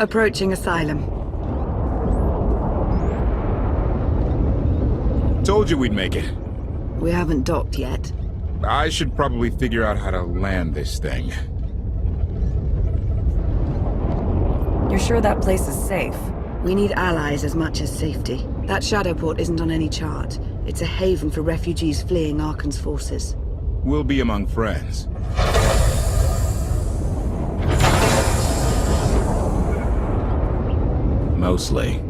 Approaching Asylum. Told you we'd make it. We haven't docked yet. I should probably figure out how to land this thing. You're sure that place is safe? We need allies as much as safety. That shadow port isn't on any chart. It's a haven for refugees fleeing Arkan's forces. We'll be among friends. Mostly.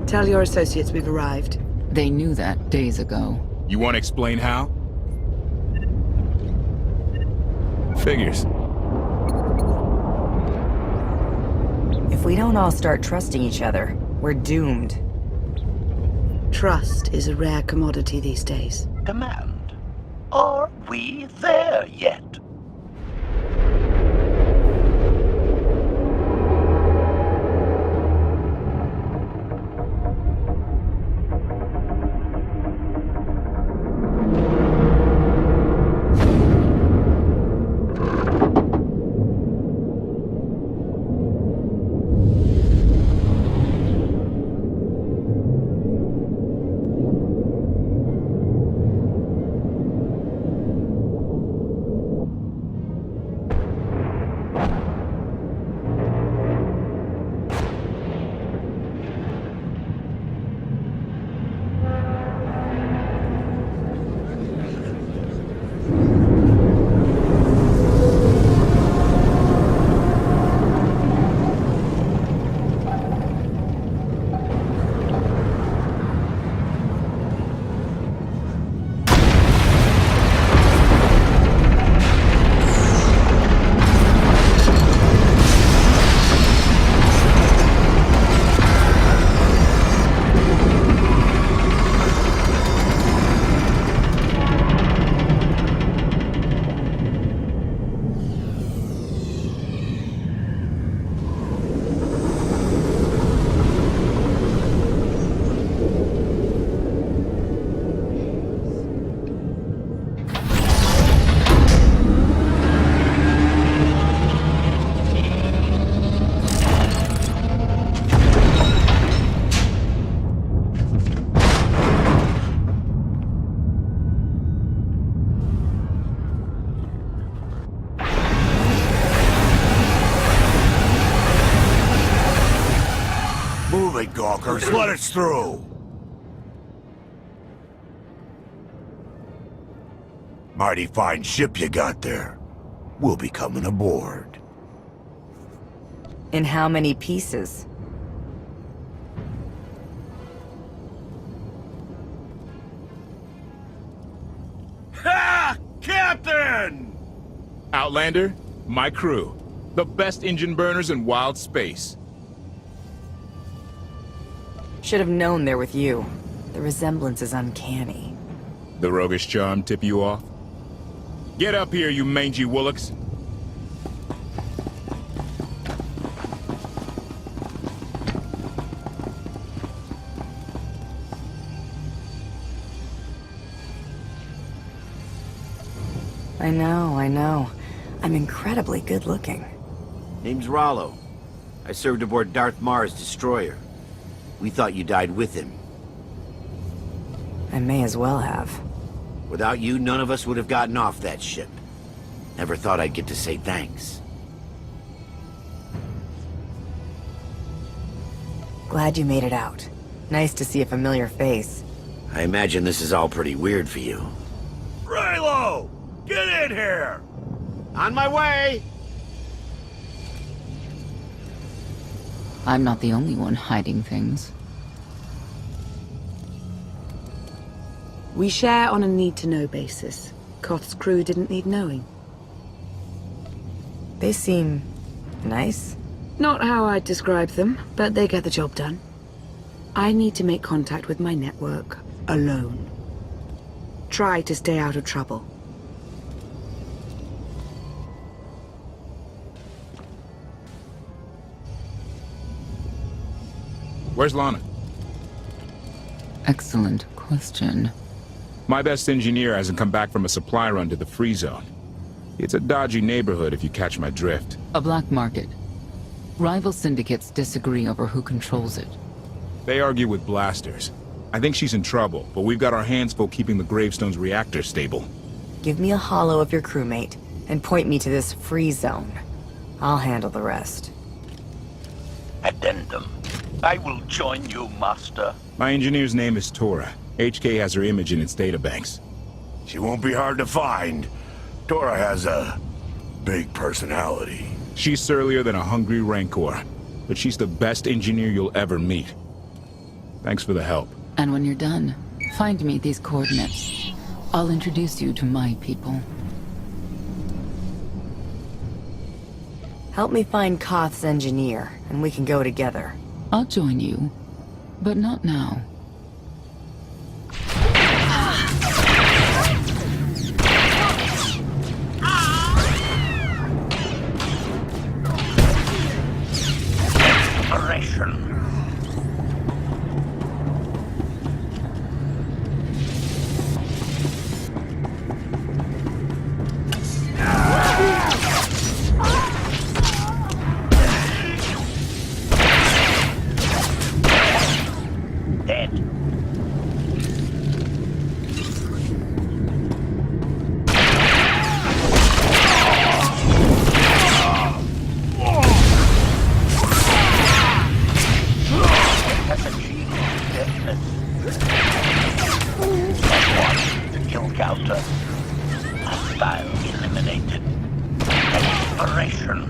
Tell your associates we've arrived. They knew that days ago. You want to explain how? Figures. If we don't all start trusting each other, we're doomed. Trust is a rare commodity these days. Command. Are we there yet? Gawkers, let us through! Mighty fine ship you got there. We'll be coming aboard. In how many pieces? Ha! Captain! Outlander, my crew. The best engine burners in wild space. Should have known they're with you. The resemblance is uncanny. The roguish charm tip you off? Get up here, you mangy woolocks. I know. I'm incredibly good looking. Name's Rollo. I served aboard Darth Marr's destroyer. We thought you died with him. I may as well have. Without you, none of us would have gotten off that ship. Never thought I'd get to say thanks. Glad you made it out. Nice to see a familiar face. I imagine this is all pretty weird for you. Raylo! Get in here! On my way! I'm not the only one hiding things. We share on a need-to-know basis. Koth's crew didn't need knowing. They seem nice. Not how I'd describe them, but they get the job done. I need to make contact with my network, alone. Try to stay out of trouble. Where's Lana? Excellent question. My best engineer hasn't come back from a supply run to the free zone. It's a dodgy neighborhood if you catch my drift. A black market. Rival syndicates disagree over who controls it. They argue with blasters. I think she's in trouble, but we've got our hands full keeping the Gravestone's reactor stable. Give me a holo of your crewmate, and point me to this free zone. I'll handle the rest. Addendum. I will join you, Master. My engineer's name is Tora. HK has her image in its databanks. She won't be hard to find. Tora has a big personality. She's surlier than a hungry rancor, but she's the best engineer you'll ever meet. Thanks for the help. And when you're done, find me these coordinates. I'll introduce you to my people. Help me find Koth's engineer, and we can go together. I'll join you, but not now. Operation. Dead. Has achieved deadness. One to kill counter. Hostile eliminated. Expiration.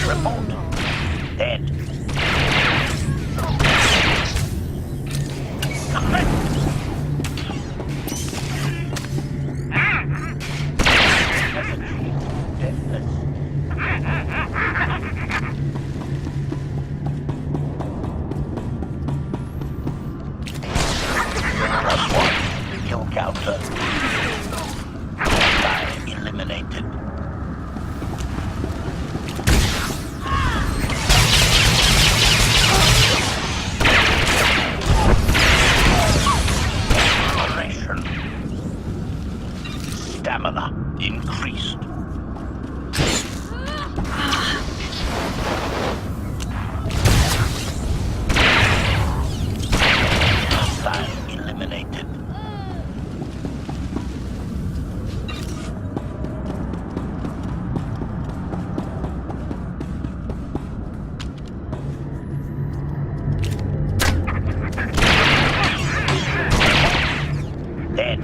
Tripled. Dead. Kill counter. Eliminated. Operation. Stamina increased. Hostile eliminated. Dead.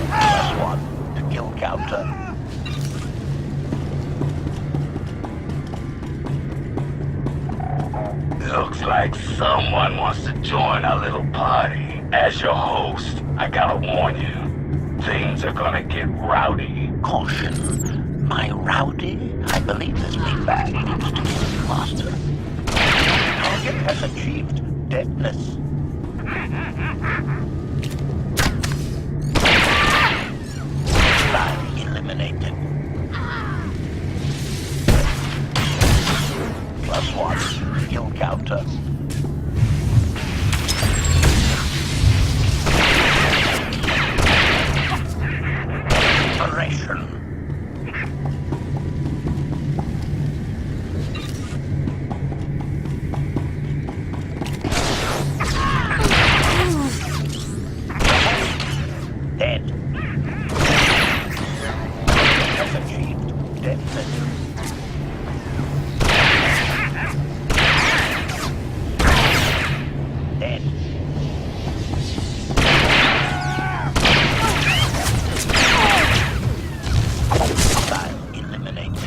Plus one to kill counter. Looks like someone wants to join our little party. As your host, I gotta warn you, things are gonna get rowdy. Caution. My rowdy? I believe this feedback needs to be master. Target has achieved deadness. Hostile eliminated. Plus one. Kill counter. Operation. Dead. Has achieved deadness. Dead. Hostile eliminated.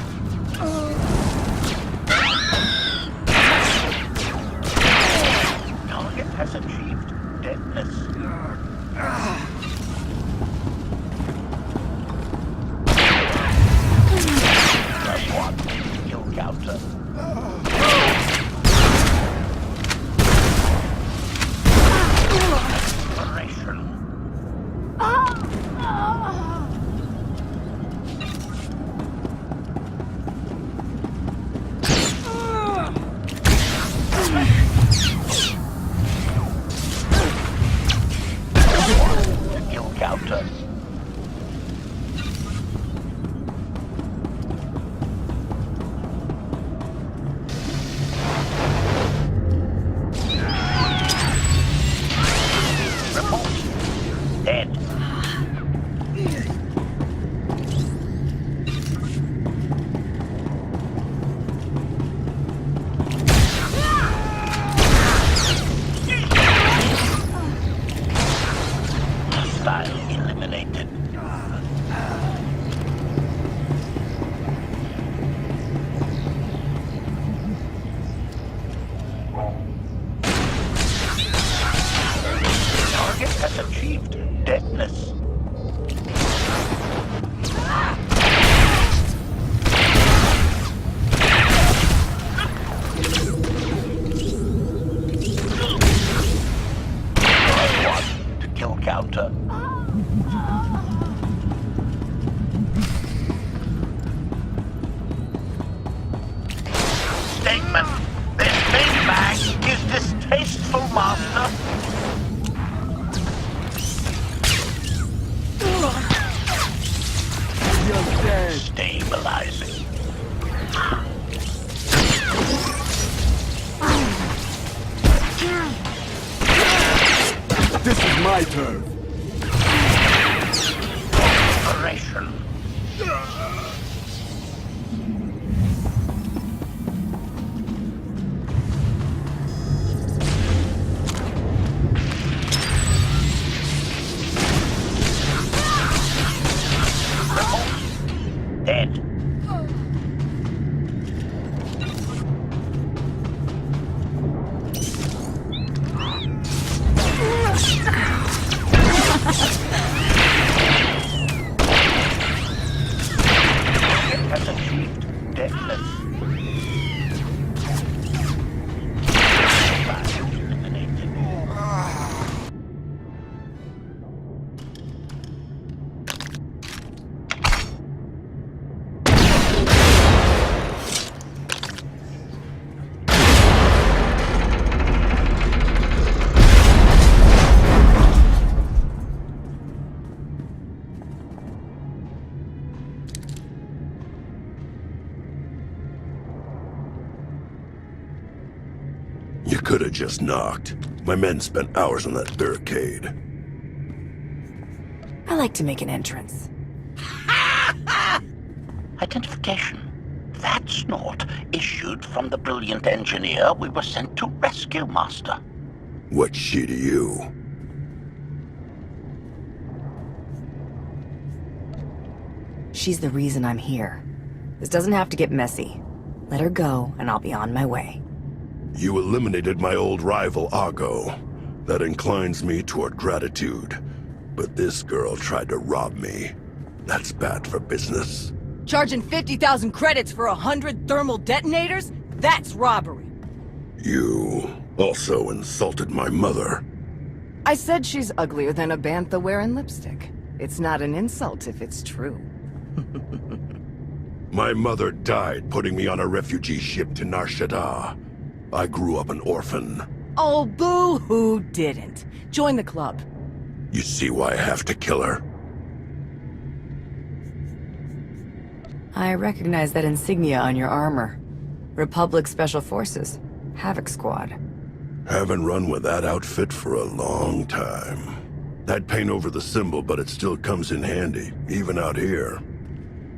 Target has achieved deadness. Plus one. Kill counter. has achieved deadness. +1 to kill counter. Statement. This main bag is distasteful, Master. Stabilizing. This is my turn. Operation. Dead. Has achieved deadness. Eliminated. You could have just knocked. My men spent hours on that barricade. I like to make an entrance. Identification. That's not issued from the brilliant engineer we were sent to rescue, Master. What's she to you? She's the reason I'm here. This doesn't have to get messy. Let her go, and I'll be on my way. You eliminated my old rival, Argo. That inclines me toward gratitude. But this girl tried to rob me. That's bad for business. Charging 50,000 credits for 100 thermal detonators? That's robbery. You also insulted my mother. I said she's uglier than a bantha wearing lipstick. It's not an insult if it's true. My mother died putting me on a refugee ship to Nar Shaddaa. I grew up an orphan. Oh, boo-hoo didn't. Join the club. You see why I have to kill her? I recognize that insignia on your armor. Republic Special Forces. Havoc Squad. Haven't run with that outfit for a long time. I'd paint over the symbol, but it still comes in handy, even out here.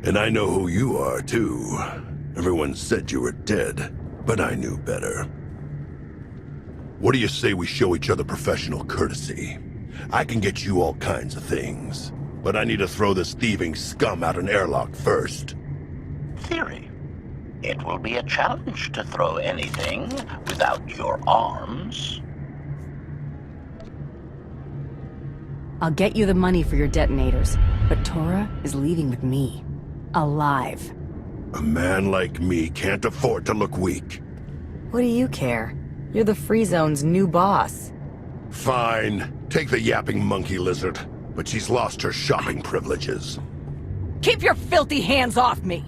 And I know who you are, too. Everyone said you were dead, but I knew better. What do you say we show each other professional courtesy? I can get you all kinds of things, but I need to throw this thieving scum out an airlock first. Theory. It will be a challenge to throw anything without your arms. I'll get you the money for your detonators, but Tora is leaving with me. Alive. A man like me can't afford to look weak. What do you care? You're the Free Zone's new boss. Fine. Take the yapping monkey lizard, but she's lost her shopping privileges. Keep your filthy hands off me!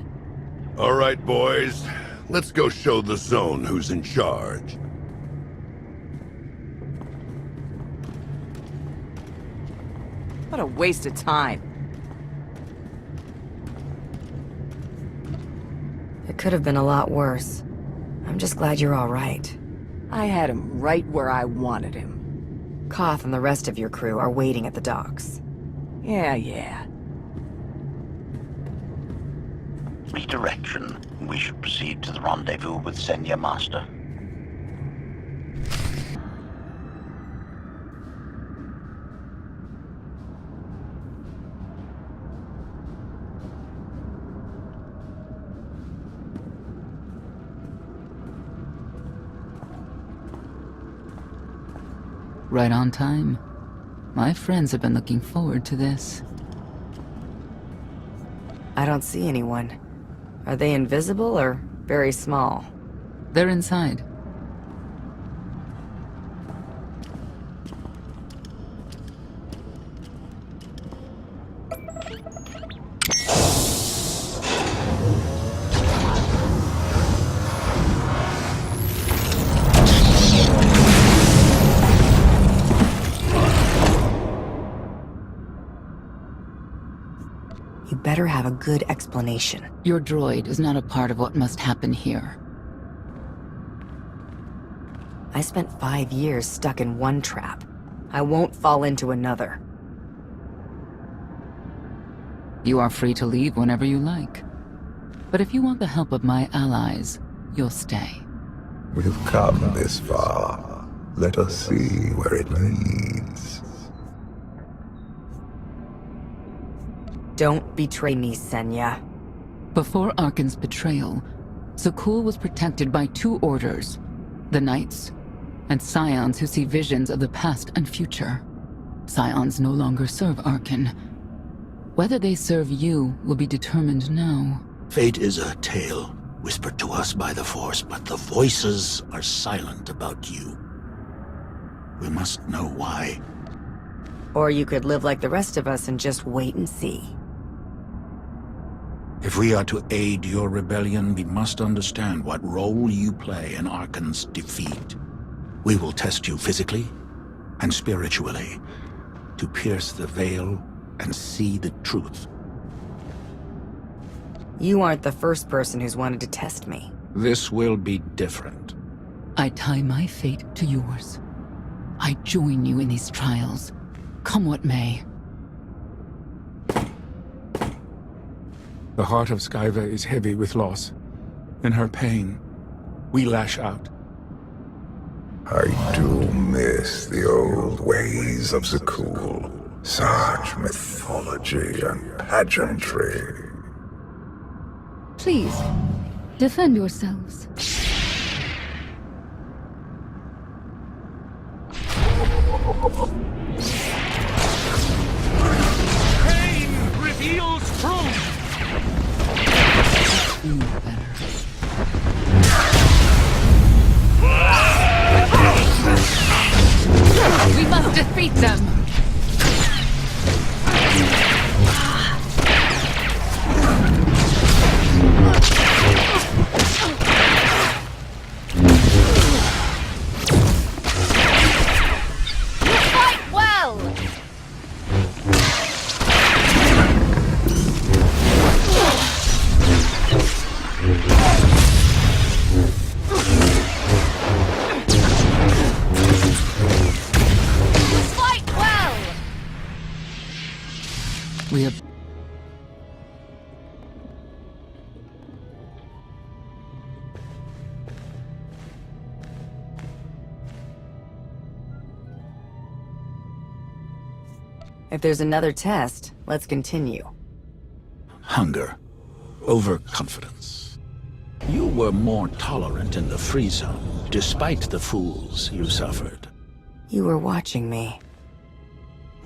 All right, boys. Let's go show the Zone who's in charge. What a waste of time. It could have been a lot worse. I'm just glad you're all right. I had him right where I wanted him. Koth and the rest of your crew are waiting at the docks. Yeah. Redirection. We should proceed to the rendezvous with Senya, Master. Right on time. My friends have been looking forward to this. I don't see anyone. Are they invisible or very small? They're inside. You better have a good explanation. Your droid is not a part of what must happen here. I spent 5 years stuck in one trap. I won't fall into another. You are free to leave whenever you like. But if you want the help of my allies, you'll stay. We've come this far. Let us see where it leads. Don't betray me, Senya. Before Arkan's betrayal, Zakul was protected by 2 orders. The Knights, and Scions who see visions of the past and future. Scions no longer serve Arkan. Whether they serve you will be determined now. Fate is a tale whispered to us by the Force, but the voices are silent about you. We must know why. Or you could live like the rest of us and just wait and see. If we are to aid your rebellion, we must understand what role you play in Arkan's defeat. We will test you physically and spiritually to pierce the veil and see the truth. You aren't the first person who's wanted to test me. This will be different. I tie my fate to yours. I join you in these trials, come what may. The heart of Skyva is heavy with loss. In her pain, we lash out. I do miss the old ways of Zakul. Such mythology and pageantry. Please, defend yourselves. Pain reveals truth! You better. We must defeat them! Fight well! Fight well! We have... If there's another test, let's continue. Hunger. Overconfidence. You were more tolerant in the free zone, despite the fools you suffered. You were watching me.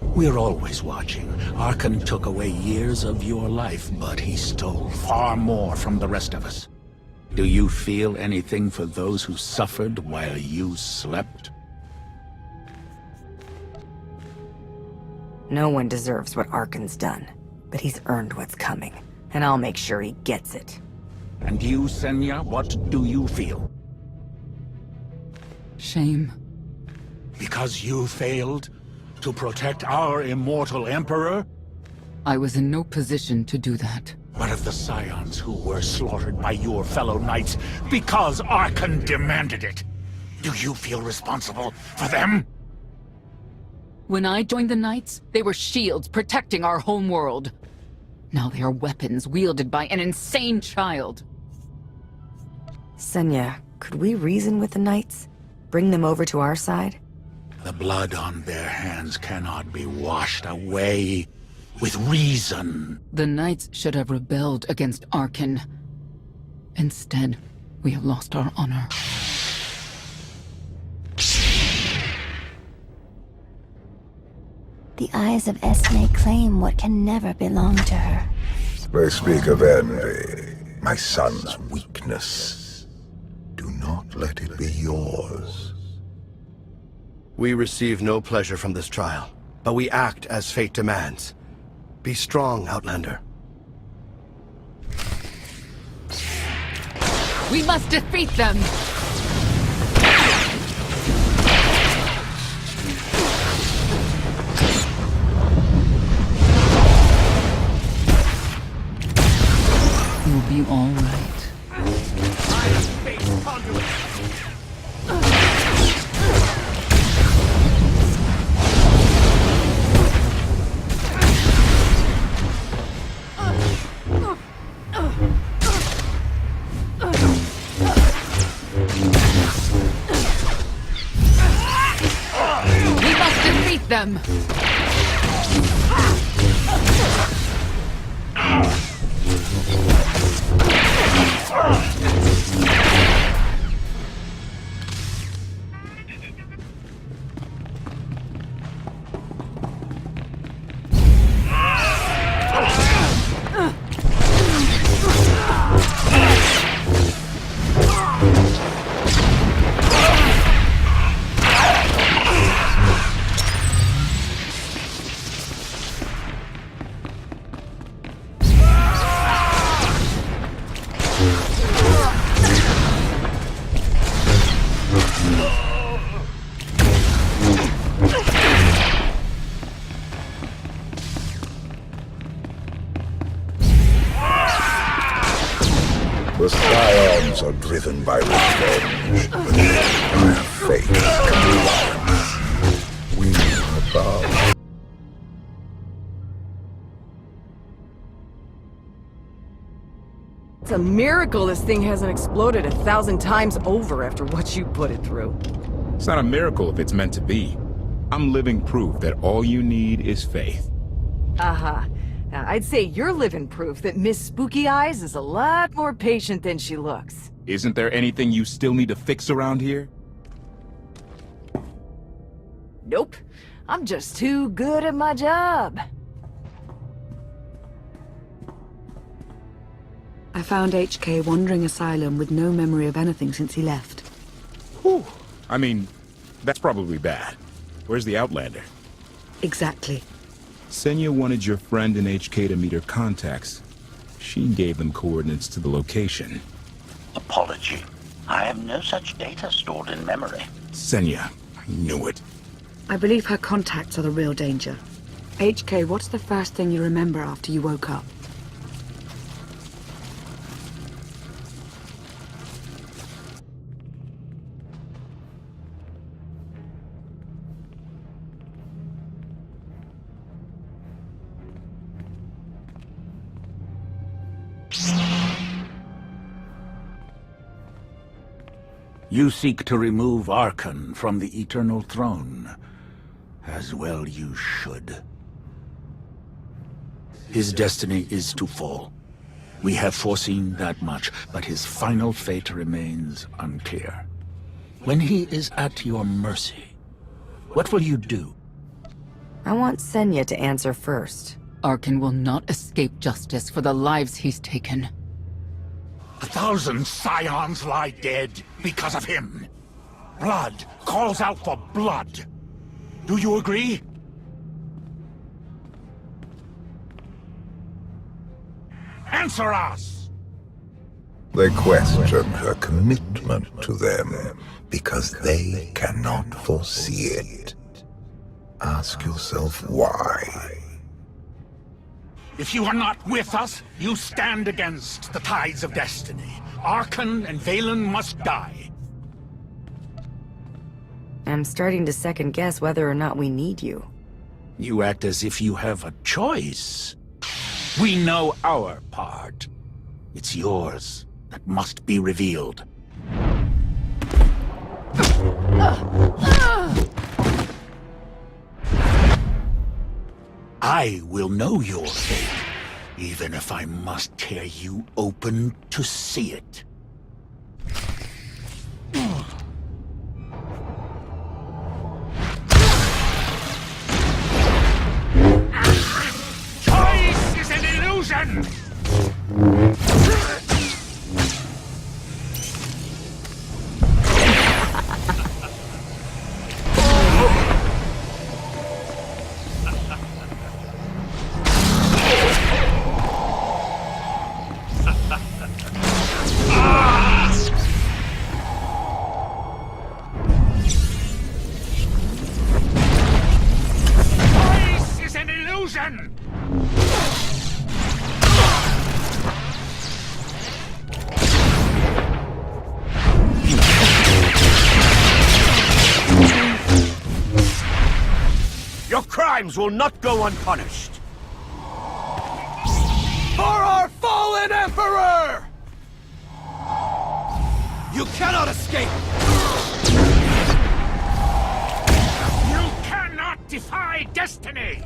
We're always watching. Arkan took away years of your life, but he stole far more from the rest of us. Do you feel anything for those who suffered while you slept? No one deserves what Arkan's done, but he's earned what's coming, and I'll make sure he gets it. And you, Senya, what do you feel? shame. Because you failed to protect our immortal Emperor? I was in no position to do that. What of the Scions who were slaughtered by your fellow knights because Arkan demanded it? Do you feel responsible for them? When I joined the Knights, they were shields protecting our homeworld. Now they are weapons wielded by an insane child. Senya, could we reason with the Knights? Bring them over to our side? The blood on their hands cannot be washed away with reason. The Knights should have rebelled against Arkan. Instead, we have lost our honor. The eyes of Esme claim what can never belong to her. They speak of envy, my son's weakness. Do not let it be yours. We receive no pleasure from this trial, but we act as fate demands. Be strong, Outlander. We must defeat them! You'll be all right. We must defeat them! The Scions are driven by revenge, but by fate and we above. It's a miracle this thing hasn't exploded 1,000 times over after what you put it through. It's not a miracle if it's meant to be. I'm living proof that all you need is faith. Aha. Now, I'd say you're living proof that Miss Spooky Eyes is a lot more patient than she looks. Isn't there anything you still need to fix around here? Nope. I'm just too good at my job. I found HK wandering Asylum with no memory of anything since he left. Whew. I mean, that's probably bad. Where's the Outlander? Exactly. Senya wanted your friend in HK to meet her contacts. She gave them coordinates to the location. Apology. I have no such data stored in memory. Senya, I knew it. I believe her contacts are the real danger. HK, what's the first thing you remember after you woke up? You seek to remove Archon from the Eternal Throne. As well you should. His destiny is to fall. We have foreseen that much, but his final fate remains unclear. When he is at your mercy, what will you do? I want Senya to answer first. Archon will not escape justice for the lives he's taken. 1,000 Scions lie dead because of him. Blood calls out for blood. Do you agree? Answer us! They question her commitment to them because they cannot foresee it. Ask yourself why. If you are not with us, you stand against the tides of destiny. Archon and Valen must die. I'm starting to second guess whether or not we need you. You act as if you have a choice. We know our part. It's yours that must be revealed. I will know your fate, even if I must tear you open to see it. illusion! Voice is an illusion! Your crimes will not go unpunished. For our fallen Emperor! You cannot escape! You cannot defy destiny!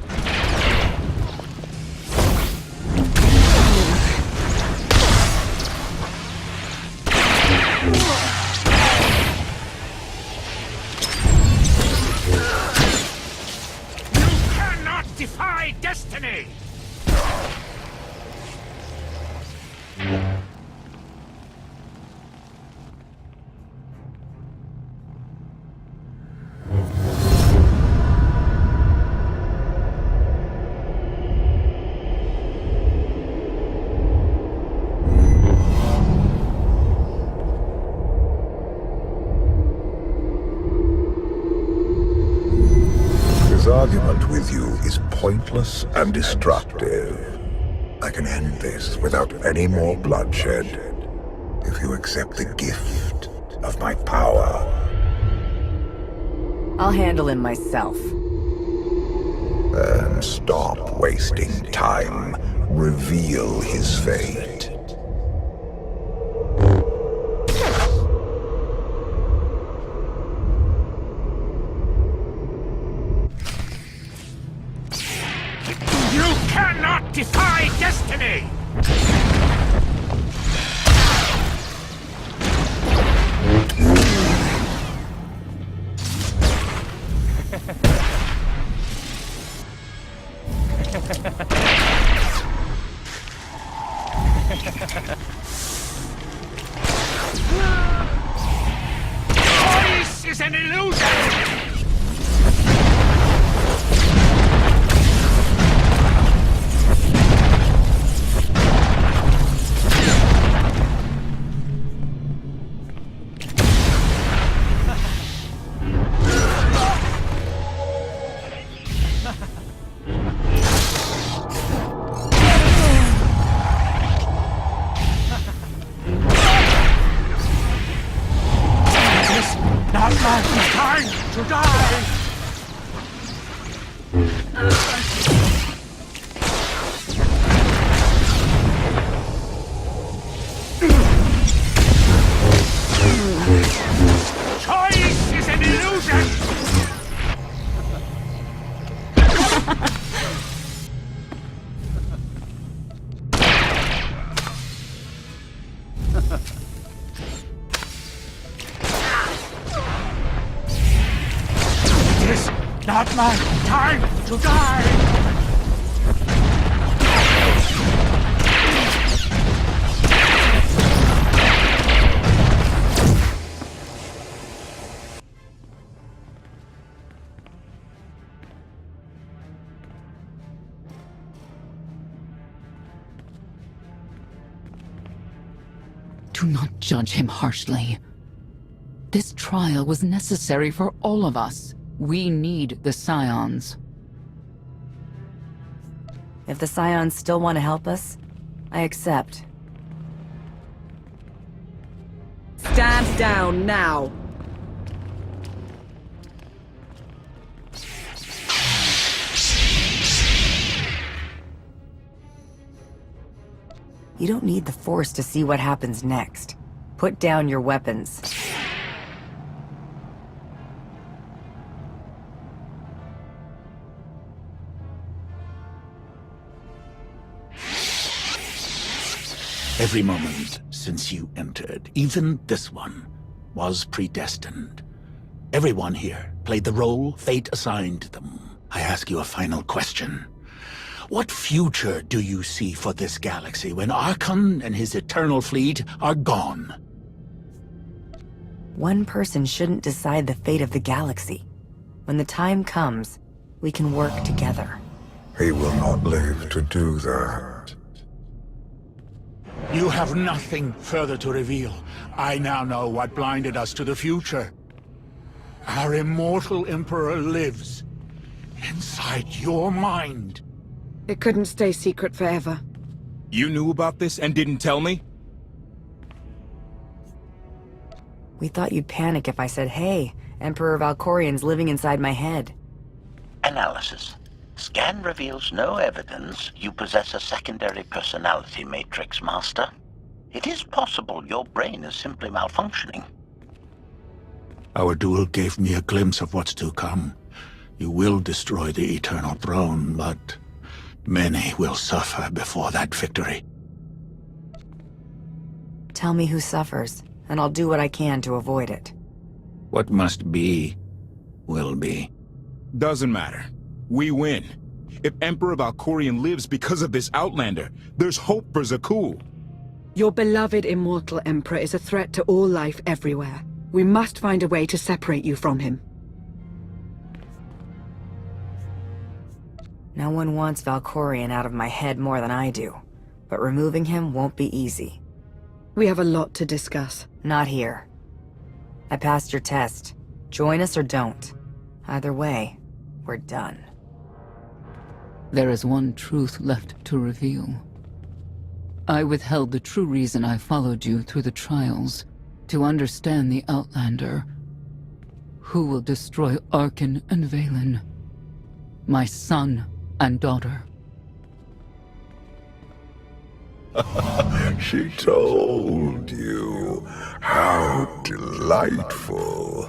You cannot defy destiny! His argument with you is pointless and destructive. I can end this without any more bloodshed if you accept the gift of my power. I'll handle him myself. Then stop wasting time. Reveal his fate. You cannot defy destiny! Voice is an illusion! Not my time to die! Choice is an illusion! It is not my time to die! Do not judge him harshly. This trial was necessary for all of us. We need the Scions. If the Scions still want to help us, I accept. Stand down now. You don't need the Force to see what happens next. Put down your weapons. Every moment since you entered, even this one, was predestined. Everyone here played the role fate assigned them. I ask you a final question. What future do you see for this galaxy when Archon and his eternal fleet are gone? One person shouldn't decide the fate of the galaxy. When the time comes, we can work together. He will not live to do that. You have nothing further to reveal. I now know what blinded us to the future. Our immortal Emperor lives inside your mind. It couldn't stay secret forever. You knew about this and didn't tell me? We thought you'd panic if I said, hey, Emperor Valkorian's living inside my head. Analysis. Scan reveals no evidence you possess a secondary personality matrix, Master. It is possible your brain is simply malfunctioning. Our duel gave me a glimpse of what's to come. You will destroy the Eternal Throne, but many will suffer before that victory. Tell me who suffers, and I'll do what I can to avoid it. What must be, will be. Doesn't matter. We win. If Emperor Valkorian lives because of this Outlander, there's hope for Zakul. Your beloved immortal Emperor is a threat to all life everywhere. We must find a way to separate you from him. No one wants Valkorian out of my head more than I do, but removing him won't be easy. We have a lot to discuss. Not here. I passed your test. Join us or don't. Either way, we're done. There is one truth left to reveal. I withheld the true reason I followed you through the trials, to understand the Outlander. Who will destroy Arkan and Valen? My son and daughter. She told you. How delightful.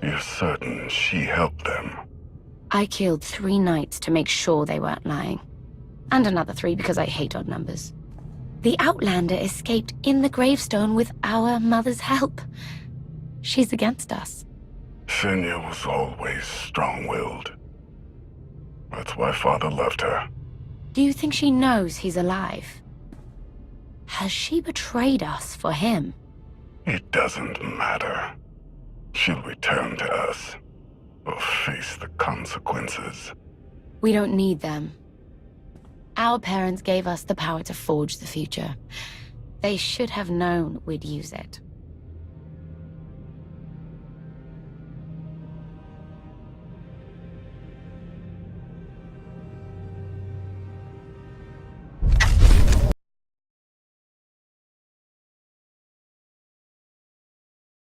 You're certain she helped them? I killed 3 knights to make sure they weren't lying. And another 3 because I hate odd numbers. The Outlander escaped in the gravestone with our mother's help. She's against us. Senya was always strong-willed. That's why Father loved her. Do you think she knows he's alive? Has she betrayed us for him? It doesn't matter. She'll return to us, or face the consequences. We don't need them. Our parents gave us the power to forge the future. They should have known we'd use it.